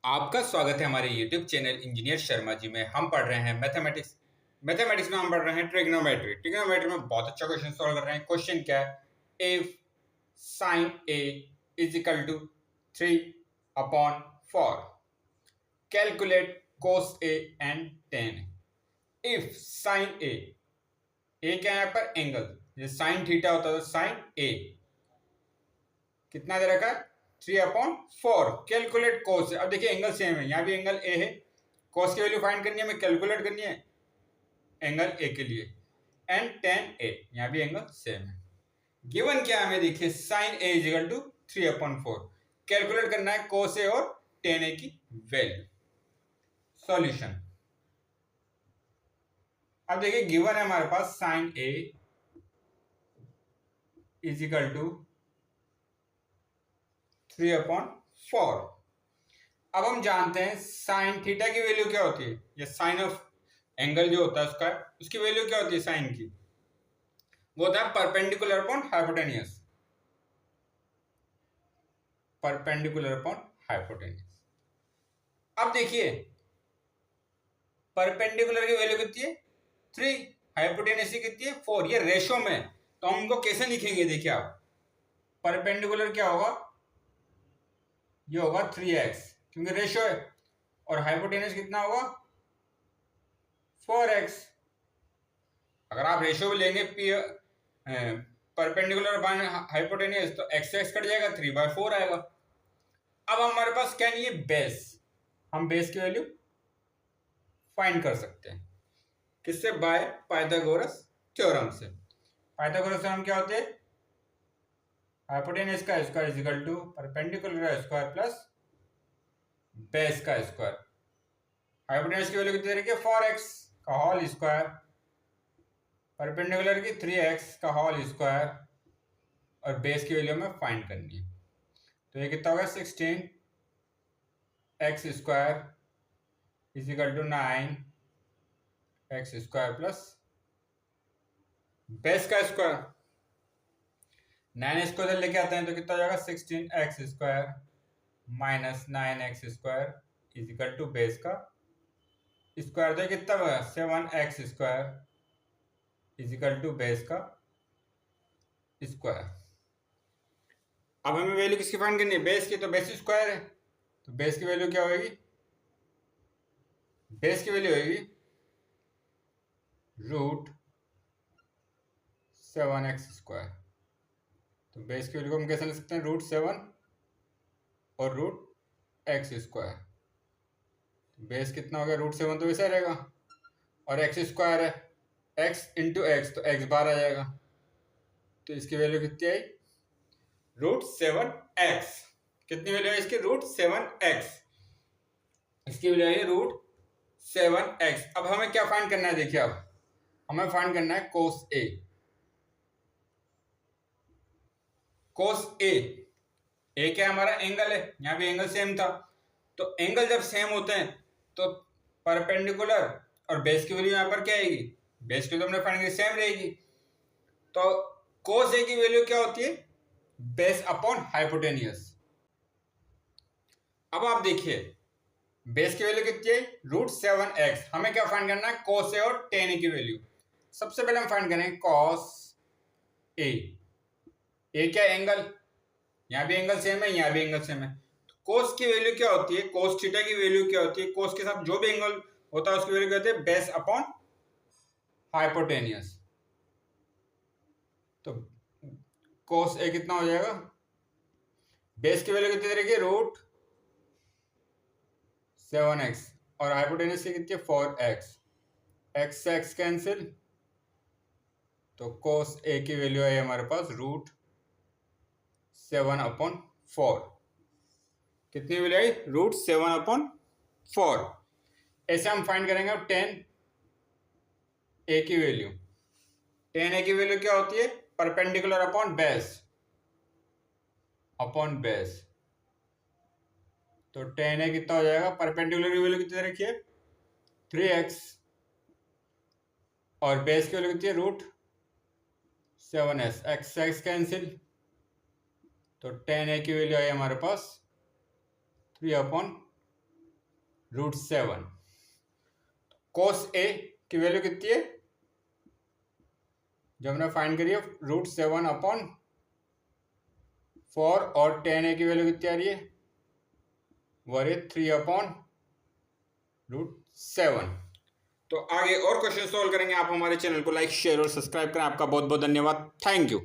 आपका स्वागत है हमारे YouTube channel engineer Sharma ji में। हम पढ़ रहे हैं मैथमेटिक्स। मैथमेटिक्स में हम पढ़ रहे हैं ट्रिग्नोमेट्री। ट्रिग्नोमेट्री में बहुत अच्छा क्वेश्चन सॉल्व कर रहे हैं। क्वेश्चन क्या है? If sine A is equal to 3/4 calculate cos A and tan. If sine A क्या है यहाँ पर? एंगल। ये साइन थीटा होता है तो साइन ए कितना दे रखा है? 3/4 कैलकुलेट कोस। अब देखिए एंगल सेम है, यहाँ भी एंगल ए है। कोस की वैल्यू फाइंड करनी है, हमें कैलकुलेट करनी है एंगल ए के लिए। एंड टेन ए, यहाँ भी एंगल सेम है। गिवन क्या हमें देखिए, sine A is equal to 3/4। Calculate करना है कोस ए और टेन ए की वैल्यू। सॉल्यूशन। अब देखिए गिवन है हमारे पास sine A is equal to 3/4। अब हम जानते हैं साइन थीटा की वैल्यू क्या होती है, या साइन ऑफ एंगल जो होता है उसका, उसकी वैल्यू क्या होती है साइन की? वो होता है perpendicular upon hypotenuse. Perpendicular upon hypotenuse. अब देखिए परपेंडिकुलर की वैल्यू कितनी है? 3। हाइपोटेनियस की कितनी है? 4। ये रेशो में, तो हम उनको कैसे लिखेंगे? देखिए आप, परपेंडिकुलर क्या होगा? ये होगा 3x, क्योंकि रेशो है। और हाइपोटेनियस कितना होगा? 4x। अगर आप रेशियो भी लेंगे परपेंडिकुलर बाय हाइपोटेनियस, तो x से x कट जाएगा, 3/4 आएगा। अब हमारे पास क्या नहीं है? बेस। हम बेस की वैल्यू फाइंड कर सकते हैं किससे? बाय पाइथागोरस थ्योरम से। पाइथागोरस थ्योरम क्या होते हैं? हाइपोटेनियस का square is equal to perpendicular का स्क्वायर प्लस बेस का स्क्वायर। हाइपोटेनियस की वैल्यू कितनी रखी है? 4x का होल स्क्वायर, परपेंडिकुलर की 3x का होल स्क्वायर, और बेस की वैल्यू हमें फाइंड करनी है। तो ये कितना होगा? 16x square is equal to 9x square plus base का स्क्वायर। 9 को इधर लेके आते हैं तो कितना हो जाएगा? 16x square minus 9x square is equal to base का स्क्वायर। तो कितना होगा? 7x square is equal to base का स्क्वायर। अब हमें वैल्यू किसकी फाइंड करनी है? बेस की। तो बेस स्क्वायर है, तो बेस की वैल्यू क्या होगी? बेस की वैल्यू होगी √7x स्क्वायर। तो बेस की वैल्यू को हम कैसे ले सकते हैं? √7 और √x स्क्वायर। बेस कितना हो गया? √7 तो वैसा रहेगा, और x स्क्वायर है, x इंटू एक्स, तो x बार आ जाएगा। तो इसकी वैल्यू कितनी आई? √7x। कितनी वैल्यू है इसकी? √7x। इसकी वैल्यू आई √7x। अब हमें क्या फाइंड करना है? देखिए अब हमें फाइंड करना है कोस ए। कोस ए क्या हमारा? एंगल है। यहाँ भी एंगल सेम था, तो एंगल जब सेम होते हैं तो परपेंडिकुलर और बेस की वैल्यू यहाँ पर क्या आएगी? बेस की तो हमने फाइंड की सेम रहेगी। तो कोस ए की वैल्यू क्या होती है? Base upon hypotenuse. अब आप देखिए बेस की वैल्यू कितनी है? √7x। हमें क्या फाइंड करना है? कोस ए और टेन ए की वैल्यू। सबसे पहले हम फाइंड करेंगे कॉस ए क्या? एंगल। यहाँ भी एंगल सेम है, यहाँ भी एंगल सेम है। तो कोस की वैल्यू क्या होती है? कोस थीटा की वैल्यू क्या होती है? कोस के साथ जो भी एंगल होता है उसकी वैल्यू क्या होती है? Base upon hypotenuse. तो कोस ए कितना हो जाएगा? बेस की वैल्यू कितनी रहेगी? √7x, और हाइपोटेनियस की कितनी है? 4x। x से x कैंसिल, तो कोस ए की वैल्यू है हमारे पास √7/4। कितनी वैल्यू आई? √7/4। ऐसे हम फाइंड करेंगे अब टेन ए की वैल्यू। टेन ए की वैल्यू क्या होती है? Perpendicular upon base. तो टेन ए कितना हो जाएगा? परपेंडिकुलर की वैल्यू कितनी रखी है? 3x, और बेस की वैल्यू कितनी है? √7s। x से x कैंसिल, तो टेन ए की वैल्यू आई हमारे पास 3/4। √7। कोस ए की वैल्यू कितनी है जो हमने फाइंड करी है √7/4 और tan ए की वैल्यू कितनी आ रही है वो आ रही है 3/√7। तो आगे और क्वेश्चन सॉल्व करेंगे। आप हमारे चैनल को लाइक शेयर और सब्सक्राइब करें। आपका बहुत बहुत धन्यवाद। Thank you.